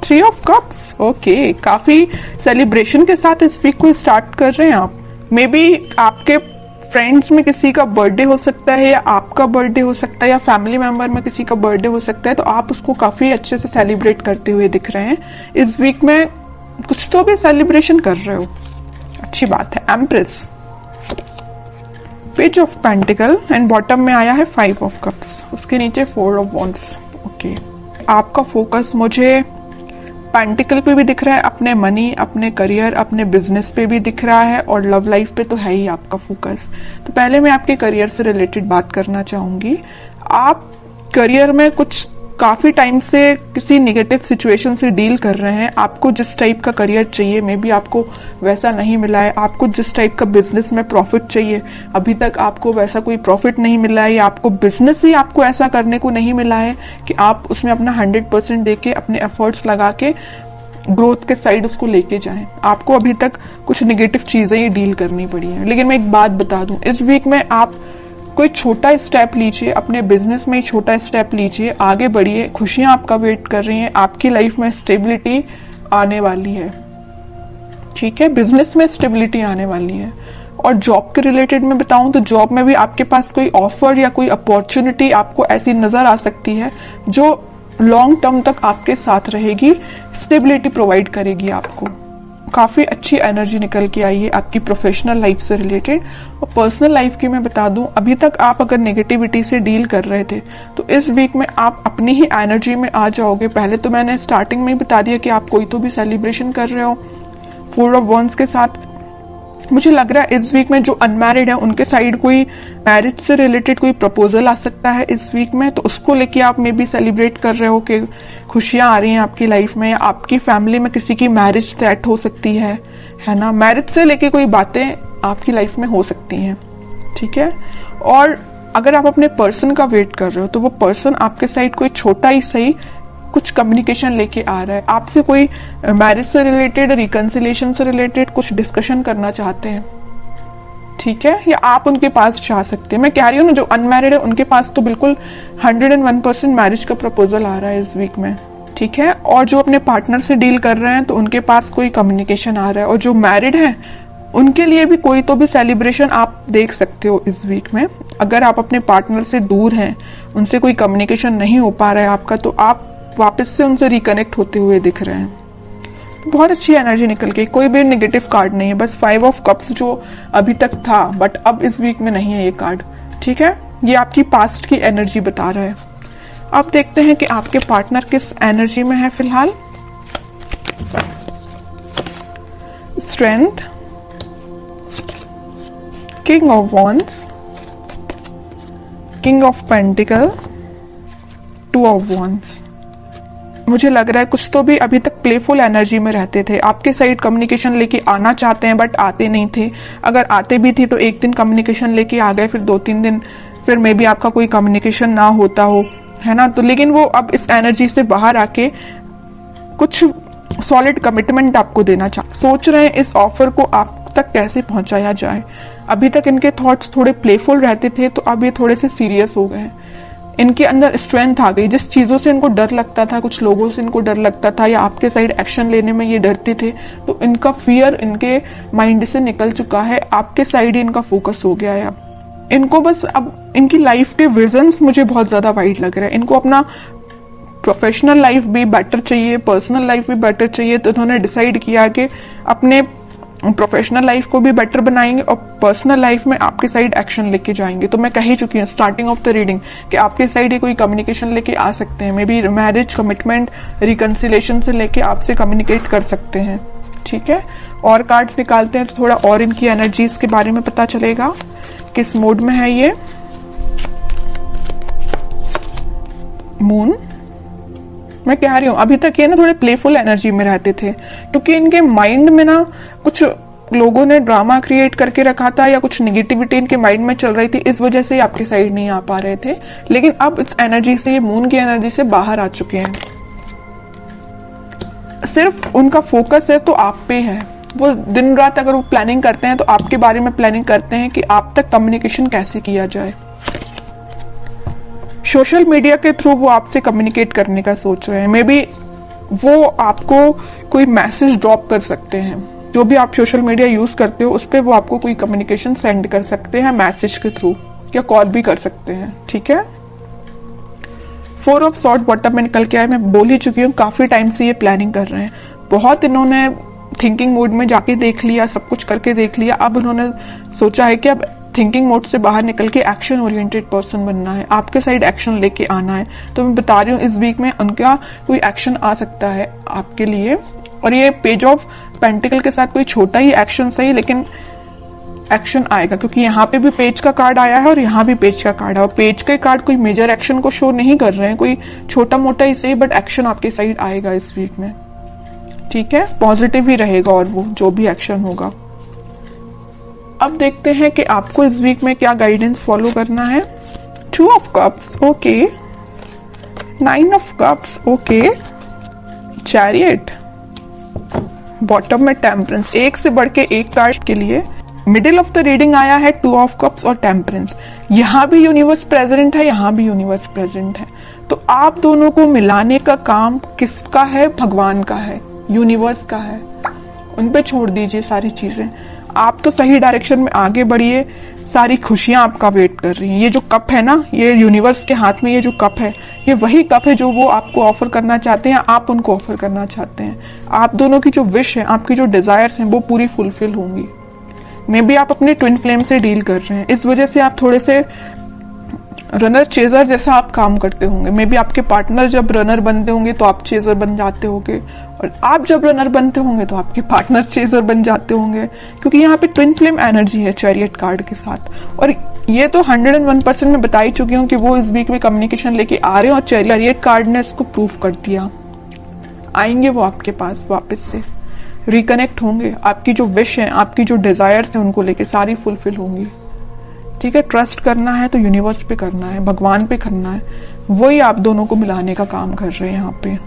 3 of cups, okay, काफी celebration के साथ इस वीक को स्टार्ट कर रहे हैं आप। मे बी आपके फ्रेंड्स में किसी का बर्थडे हो सकता है, या आपका बर्थडे हो सकता है, या फैमिली मेंबर में किसी का बर्थडे हो सकता है, तो आप उसको काफी अच्छे से सेलिब्रेट करते हुए दिख रहे हैं। इस वीक में कुछ तो भी सेलिब्रेशन कर रहे हो, अच्छी बात है। Empress, page of pentacle and bottom में आया है 5 ऑफ कप्स, उसके नीचे 4 ऑफ वॉन्ड्स। ओके, आपका फोकस मुझे पेंटिकल पे भी दिख रहा है, अपने मनी, अपने करियर, अपने बिजनेस पे भी दिख रहा है, और लव लाइफ पे तो है ही आपका फोकस। तो पहले मैं आपके करियर से रिलेटेड बात करना चाहूंगी। आप करियर में कुछ काफी टाइम से किसी नेगेटिव सिचुएशन से डील कर रहे हैं। आपको जिस टाइप का करियर चाहिए, मे बी आपको वैसा नहीं मिला है। आपको जिस टाइप का बिजनेस में प्रॉफिट चाहिए, अभी तक आपको वैसा कोई प्रॉफिट नहीं मिला है, या आपको बिजनेस ही आपको ऐसा करने को नहीं मिला है कि आप उसमें अपना 100% देके, अपने एफर्ट्स लगा के ग्रोथ के साइड उसको लेके जाएं। आपको अभी तक कुछ नेगेटिव चीजें ही डील करनी पड़ी हैं। लेकिन मैं एक बात बता दूं, इस वीक में आप कोई छोटा स्टेप लीजिए, अपने बिजनेस में ही छोटा स्टेप लीजिए, आगे बढ़िए, खुशियां आपका वेट कर रही हैं, आपकी लाइफ में स्टेबिलिटी आने वाली है। ठीक है, बिजनेस में स्टेबिलिटी आने वाली है। और जॉब के रिलेटेड में बताऊं तो जॉब में भी आपके पास कोई ऑफर या कोई अपॉर्चुनिटी आपको ऐसी नजर आ सकती है जो लॉन्ग टर्म तक आपके साथ रहेगी, स्टेबिलिटी प्रोवाइड करेगी आपको। काफी अच्छी एनर्जी निकल के आई है आपकी प्रोफेशनल लाइफ से रिलेटेड। और पर्सनल लाइफ की मैं बता दूं, अभी तक आप अगर नेगेटिविटी से डील कर रहे थे तो इस वीक में आप अपनी ही एनर्जी में आ जाओगे। पहले तो मैंने स्टार्टिंग में ही बता दिया कि आप कोई तो भी सेलिब्रेशन कर रहे हो 4 ऑफ वॉन्ड्स के साथ। मुझे लग रहा है इस वीक में जो अनमैरिड है उनके साइड कोई मैरिज से रिलेटेड कोई प्रपोजल आ सकता है इस वीक में, तो उसको लेके आप मे बी सेलिब्रेट कर रहे हो कि खुशियां आ रही हैं आपकी लाइफ में। आपकी फैमिली में किसी की मैरिज सेट हो सकती है ना, मैरिज से लेके कोई बातें आपकी लाइफ में हो सकती हैं। ठीक है, और अगर आप अपने पर्सन का वेट कर रहे हो तो वो पर्सन आपके साइड कोई छोटा ही सही कुछ कम्युनिकेशन लेके आ रहा है, आपसे कोई मैरिज से रिलेटेड, रिकंसिलेशन से रिलेटेड कुछ डिस्कशन करना चाहते हैं। ठीक है, या आप उनके पास जा सकते हैं। मैं कह रही हूँ ना, जो अनमैरिड है उनके पास तो बिल्कुल 101% मैरिज का प्रपोजल आ रहा है इस वीक में। ठीक है, और जो अपने पार्टनर से डील कर रहे हैं तो उनके पास कोई कम्युनिकेशन आ रहा है, और जो मैरिड है उनके लिए भी कोई तो भी सेलिब्रेशन आप देख सकते हो इस वीक में। अगर आप अपने पार्टनर से दूर हैं, उनसे कोई कम्युनिकेशन नहीं हो पा रहा है आपका, तो आप वापस से उनसे रिकनेक्ट होते हुए दिख रहे हैं। तो बहुत अच्छी एनर्जी निकल गई, कोई भी नेगेटिव कार्ड नहीं है, बस 5 ऑफ कप्स जो अभी तक था बट अब इस वीक में नहीं है ये कार्ड। ठीक है, ये आपकी पास्ट की एनर्जी बता रहा है। अब देखते हैं कि आपके पार्टनर किस एनर्जी में है फिलहाल। Strength, king of wands, king of pentacle, 2 of wands. मुझे लग रहा है कुछ तो भी अभी तक प्लेफुल एनर्जी में रहते थे, आपके साइड कम्युनिकेशन लेके आना चाहते हैं बट आते नहीं थे। अगर आते भी थे तो एक दिन कम्युनिकेशन लेके आ गए, फिर 2-3 दिन फिर मे बी आपका कोई कम्युनिकेशन ना होता हो, है ना। तो लेकिन वो अब इस एनर्जी से बाहर आके कुछ सॉलिड कमिटमेंट आपको देना सोच रहे हैं। इस ऑफर को आप तक कैसे पहुंचाया जाए। अभी तक इनके थॉट्स थोड़े प्लेफुल रहते थे, तो अब ये थोड़े से सीरियस हो गए। इनके अंदर स्ट्रेंथ आ गई, जिस चीजों से इनको डर लगता था, कुछ लोगों से इनको डर लगता था, या आपके साइड एक्शन लेने में ये डरते थे, तो इनका फियर इनके माइंड से निकल चुका है, आपके साइड ही इनका फोकस हो गया है। अब इनको बस अब इनकी लाइफ के विजन्स मुझे बहुत ज्यादा वाइड लग रहा है। इनको अपना प्रोफेशनल लाइफ भी बेटर चाहिए, पर्सनल लाइफ भी बेटर चाहिए, तो इन्होंने डिसाइड किया कि अपने प्रोफेशनल लाइफ को भी बेटर बनाएंगे और पर्सनल लाइफ में आपके साइड एक्शन लेके जाएंगे। तो मैं कह ही चुकी हूँ स्टार्टिंग ऑफ द रीडिंग कि आपके साइड ये कोई कम्युनिकेशन लेके आ सकते हैं, may be marriage, commitment, reconciliation से लेके आपसे कम्युनिकेट कर सकते हैं। ठीक है, और कार्ड्स निकालते हैं तो थोड़ा और इनकी एनर्जीज के बारे में पता चलेगा, किस मोड में है ये। मून, मैं कह रही हूँ अभी तक ये ना थोड़े प्लेफुल एनर्जी में रहते थे, क्योंकि इनके माइंड में ना कुछ लोगों ने ड्रामा क्रिएट करके रखा था, या कुछ नेगेटिविटी इनके माइंड में चल रही थी, इस वजह से आपके साइड नहीं आ पा रहे थे। लेकिन अब इस एनर्जी से, ये मून की एनर्जी से बाहर आ चुके हैं। सिर्फ उनका फोकस है तो आप पे है। वो दिन रात अगर वो प्लानिंग करते हैं तो आपके बारे में प्लानिंग करते हैं कि आप तक कम्युनिकेशन कैसे किया जाए। सोशल मीडिया के थ्रू वो आपसे कम्युनिकेट करने का सोच रहे हैं। मे बी वो आपको कोई मैसेज ड्रॉप कर सकते हैं। जो भी आप सोशल मीडिया यूज करते हो उस पर वो आपको कोई कम्युनिकेशन सेंड कर सकते हैं मैसेज के थ्रू, या कॉल भी कर सकते हैं, ठीक है। 4 ऑफ सॉर्ड बॉटम में निकल के आए, मैं बोल ही चुकी हूँ काफी टाइम से ये प्लानिंग कर रहे हैं, बहुत इन्होंने थिंकिंग मोड में जाके देख लिया, सब कुछ करके देख लिया, अब उन्होंने सोचा है कि अब थिंकिंग मोड से बाहर निकल के एक्शन ओरिएंटेड पर्सन बनना है, आपके साइड एक्शन लेके आना है। तो मैं बता रही हूँ इस वीक में उनका कोई एक्शन आ सकता है आपके लिए, और ये पेज ऑफ पेंटिकल के साथ कोई छोटा ही एक्शन सही, लेकिन एक्शन आएगा, क्योंकि यहाँ पे भी पेज का कार्ड आया है और यहाँ भी पेज का कार्ड है, और पेज के कार्ड कोई मेजर एक्शन को शो नहीं कर रहे हैं, कोई छोटा मोटा ही सही, बट एक्शन आपके साइड आएगा इस वीक में, ठीक है। पॉजिटिव ही रहेगा और वो जो भी एक्शन होगा। अब देखते हैं कि आपको इस वीक में क्या गाइडेंस फॉलो करना है। 2 of cups, okay. 9 of cups, okay. Chariot, bottom में टेम्परेंस, एक से बढ़ के एक कार्ड के लिए मिडिल ऑफ द रीडिंग आया है 2 ऑफ कप्स और टेम्परेंस। यहां भी यूनिवर्स प्रेजेंट है, यहां भी यूनिवर्स प्रेजेंट है, तो आप दोनों को मिलाने का काम किसका है? भगवान का है, यूनिवर्स का है। उन पे छोड़ दीजिए सारी चीजें, आप तो सही डायरेक्शन में आगे बढ़िए, सारी खुशियां आपका वेट कर रही हैं। ये जो कप है ना, ये यूनिवर्स के हाथ में ये जो कप है, ये वही कप है जो वो आपको ऑफर करना चाहते हैं, आप उनको ऑफर करना चाहते हैं। आप दोनों की जो विश है, आपकी जो डिजायर्स हैं, वो पूरी फुलफिल होंगी। मे बी आप अपने ट्विन फ्लेम से डील कर रहे हैं, इस वजह से आप थोड़े से रनर चेजर जैसा आप काम करते होंगे। मे बी आपके पार्टनर जब रनर बनते होंगे तो आप चेजर बन जाते होंगे, और आप जब रनर बनते होंगे तो आपके पार्टनर चेजर बन जाते होंगे, क्योंकि यहाँ पे ट्विन फ्लेम एनर्जी है चैरियट कार्ड के साथ। और ये तो 101% में बता ही चुकी हूँ कि वो इस वीक में कम्युनिकेशन लेके आ रहे हैं, और चैरियट कार्ड ने इसको प्रूव कर दिया। आएंगे वो आपके पास वापस से, रिकनेक्ट होंगे, आपकी जो विश है, आपकी जो डिजायर्स है, उनको लेके सारी फुलफिल होंगी, ठीक है। ट्रस्ट करना है तो यूनिवर्स पे करना है, भगवान पे करना है, वही आप दोनों को मिलाने का काम कर रहे हैं यहाँ पे।